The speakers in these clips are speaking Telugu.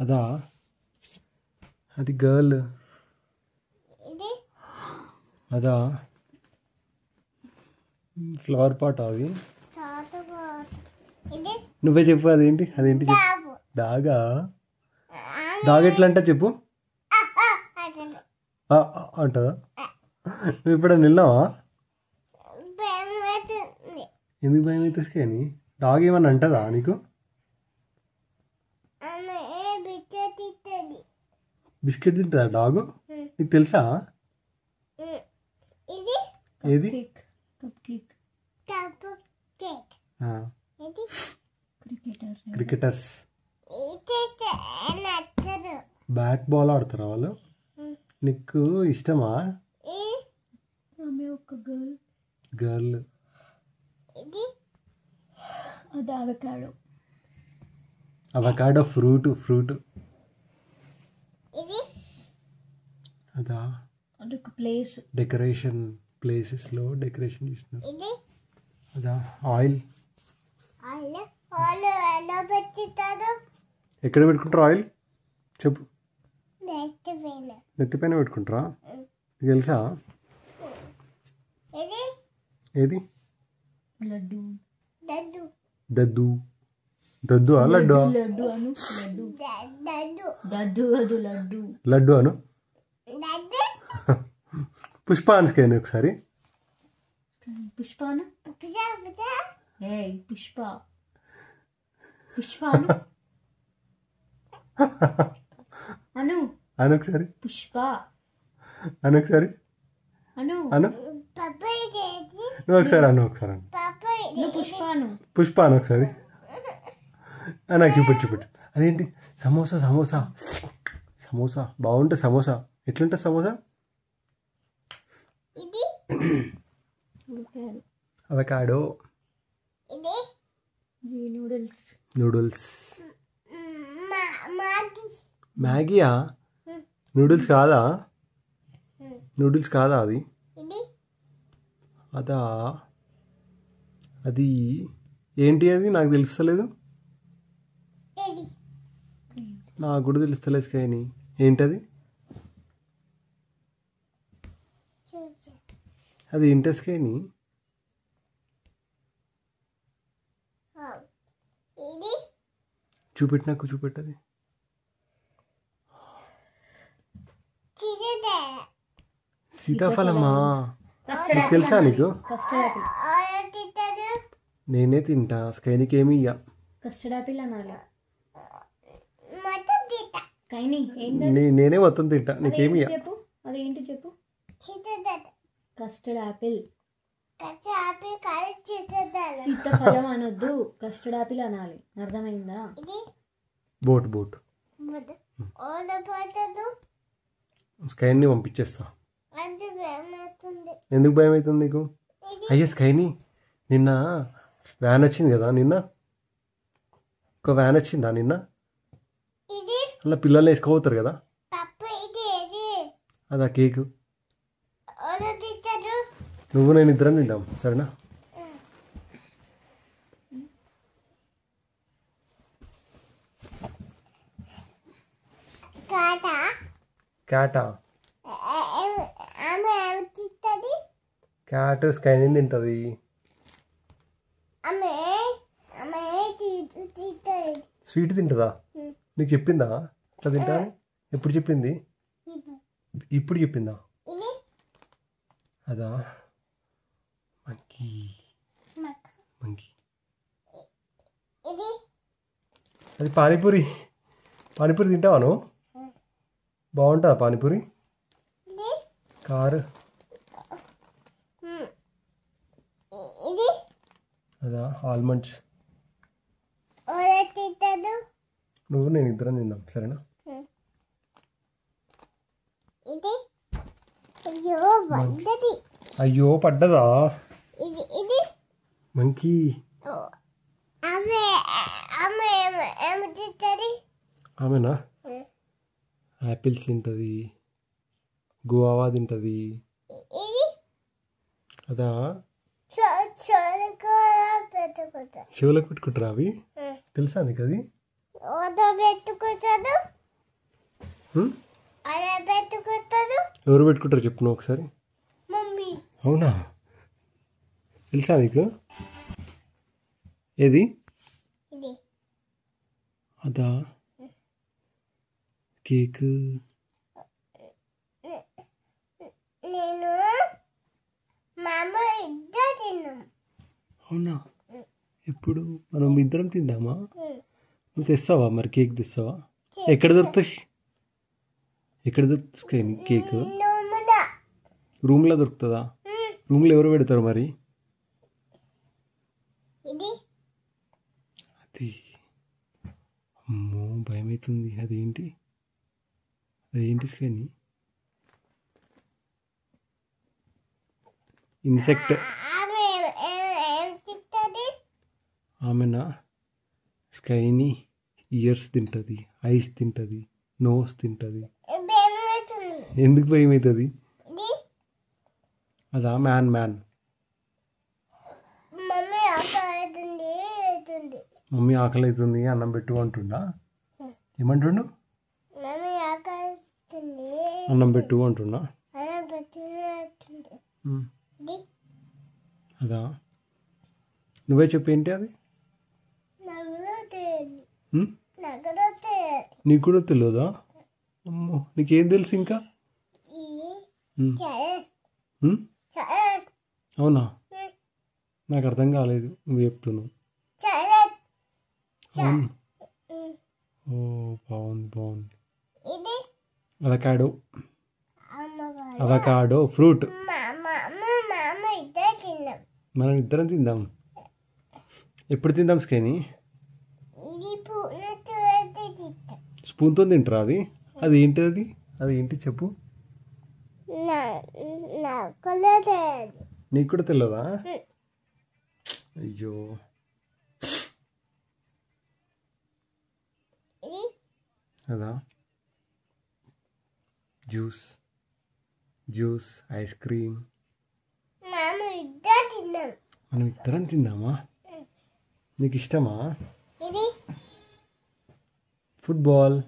అదా అది గర్ల్ అదా ఫ్లవర్ పాట్ అది నువ్వే చెప్పు అదేంటి చెప్పు డాగా డాగ్ ఎట్లా అంటే చెప్పు అంటదా నువ్వు ఎప్పుడైనా వెళ్ళావా ఎందుకు భయం అవుతుంది కానీ డాగ్ ఏమన్నా అంటదా నీకు బిస్కెట్ తింటుందా డాగు నీకు తెలుసా ఏది క్రికెటర్స్ బ్యాట్ బాల్ ఆడతారా వాళ్ళు నీకు ఇష్టమా గర్ల్ అవకాడో ఫ్రూట్ అదా ప్లేస్ డెకరేషన్ ప్లేసెస్లో డెకరేషన్ చేస్తున్నారు అదా ఆయిల్ ఎక్కడ పెట్టుకుంటారు ఆయిల్ చెప్పు నెత్తిపైన పెట్టుకుంటారా తెలుసా ఏది దద్దు దద్దు లడ్డు లడ్డు అను పుష్పాన్స్కైనా ఒకసారి పుష్పాను అను అను ఒకసారి పుష్ప అను ఒకసారి అను నువ్వు ఒకసారి అను ఒకసారి పుష్ప అను ఒకసారి నాకు చూపెట్టు అదేంటి సమోసా బాగుంటుంది సమోసా ఎట్లుంటుంది సమోసా అవకాడో నూడిల్స్ మ్యాగీయా నూడిల్స్ కాదా అది అదా అది ఏంటి అది నాకు తెలుస్తలేదు నాకు కూడా తెలుస్తలేదు కానీ ఏంటది అది ఇంట్రెస్ట్ కానీ చూపెట్టది సీతాఫలమా తెలుసా నీకు నేనే తింటా స్కైనికి ఏమి ఇయ్య కస్టర్డ్ ఆపిల్ అనాలి నేనే మొత్తం తింటా నీకేమి ఇయ్య అదేంటి చెప్పు కస్టర్డ్ ఆపిల్ సీతాఫలం అనొద్దు కస్టర్డ్ ఆపిల్ అనాలి అర్థమైందా బోట్ స్కైని పంపించేస్తా ఎందుకు భయం అవుతుంది నీకు అయ్యా స్కైని నిన్న వ్యాన్ వచ్చింది కదా ఒక వ్యాన్ వచ్చిందా నిన్న అలా పిల్లల్ని వేసుకోపోతారు కదా అదా కేకు నువ్వు నేను ఇద్దరం తింటాం సరేనా క్యాట్ స్కైని తింటది స్వీట్ తింటుందా నీకు చెప్పిందా ఇట్లా తింటా ఎప్పుడు చెప్పింది ఇప్పుడు చెప్పిందా అదా మంకీ అది పానీపూరి తింటావా నువ్వు బాగుంటుందా పానీపూరి కారు అదా ఆల్మండ్స్ నువ్వు నేను ఇద్దరం తిందాం సరేనా అయ్యో పడ్డదా మంకీ ఆమెనా యాపిల్స్ తింటుంది గువావా తింటుంది అదా చెవులకు పెట్టుకుంటారా అవి తెలుసా నీకు అది ఎవరు పెట్టుకుంటారు చెప్పు నువ్వు ఒకసారి. అవునా, తెలుసా నీకు? ఏది అదా కేక్? అవునా, ఎప్పుడు? మనం ఇద్దరం తిందామా? నువ్వు తెస్తావా మరి? కేక్ తెస్తావా? ఎక్కడ దొరుకుతాయి? ఎక్కడ దొరుకుతుంది కేక్? రూమ్లో దొరుకుతుందా? రూమ్లో ఎవరు పెడతారు మరి? అది అమ్మో భయం అవుతుంది. అదేంటి స్కైని? ఇన్సెక్ట్. ఆమెనా? స్కైని ఇయర్స్ తింటుంది, ఐస్ తింటుంది, నోస్ తింటుంది. ఎందుకు భయం అవుతుంది? అదా మ్యాన్. మమ్మీ ఆకలి అవుతుంది, అన్నం పెట్టు అంటుండా? ఏమంటుండు? అన్నం పెట్టు అంటున్నా. అదా, నువ్వే చెప్పు ఏంటి అది? నీకు కూడా తెలియదా? అమ్మో, నీకేం తెలుసు ఇంకా? అవునా, నాకు అర్థం కాలేదు నువ్వు చెప్తున్నావు. ఓ బాగుంది. Avocado fruit. మనం ఇద్దరం తిందాం. ఎప్పుడు తిందాం స్కైని? స్పూన్తో తింటారా అది? అది ఏంటి? అది ఏంటి చెప్పు. నీకు కూడా తెలియదా? అయ్యో, అదా జ్యూస్ ఐస్ క్రీమ్. మనం ఇద్దరం తిందామా? నీకు ఇష్టమా? ఫుట్బాల్.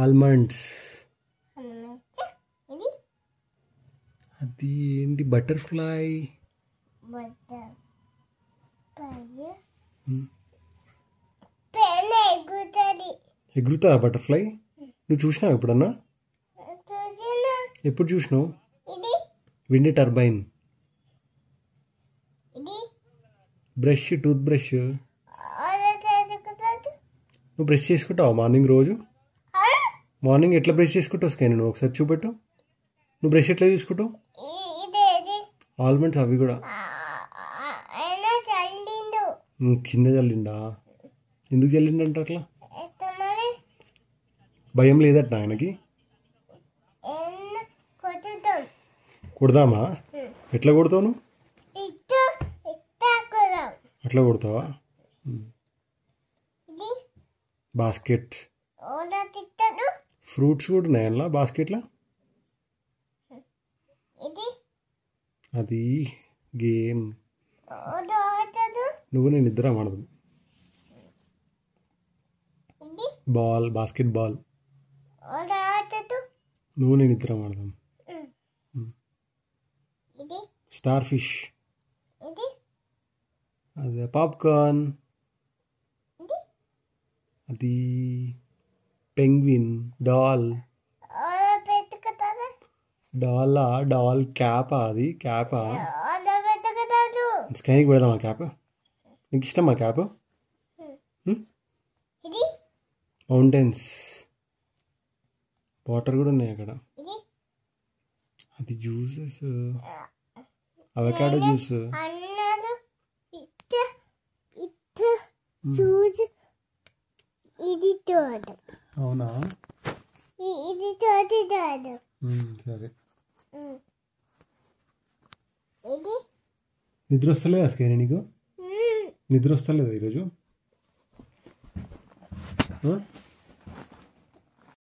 ఆల్మండ్స్. అది ఏంటి? బటర్ఫ్లై. ఎగురుతా బటర్ఫ్లై? నువ్వు చూసినావు ఎప్పుడన్నా? ఎప్పుడు చూసినావు? Wind turbine. Tooth brush. నువ్వు బ్రష్ చేసుకుంటావా మార్నింగ్? రోజు మార్నింగ్ ఎట్లా బ్రష్ చేసుకుంటావు స్కైన్? నువ్వు ఒకసారి చూపెట్టు. నువ్వు బ్రష్ ఎట్లా చూసుకుంటావు? ఆల్మండ్స్ అవి కూడా కింద చల్లిండా? ఎందుకు చల్లిండంట అట్లా? భయం లేదట ఆయనకి? కొడదామా? ఎట్లా కొడతావు నువ్వు? అట్లా కొడతావా? బాస్కెట్. ఫ్రూట్స్ కూడా ఉన్నాయి అందులో బాస్కెట్లో. అది గేమ్. నువ్వు నేను ఇద్దరం ఆడదాం. Basket ball. నువ్వు నేను ఇద్దరం ఆడదాం. Star fish. అదే పాప్కార్న్. అది పెంగ్విన్. డాల్ క్యాపా? అది క్యాపా? స్కైకి పెడదామా క్యాప్? నీకు ఇష్టమా క్యాప్? మౌంటైన్స్. వాటర్ కూడా ఉన్నాయి అక్కడ. అది జ్యూసెస్. Avocado juice. అవునా, సరే. నిద్ర వస్తలేదా స్కైని నీకు? నిద్ర వస్తలేదా ఈరోజు?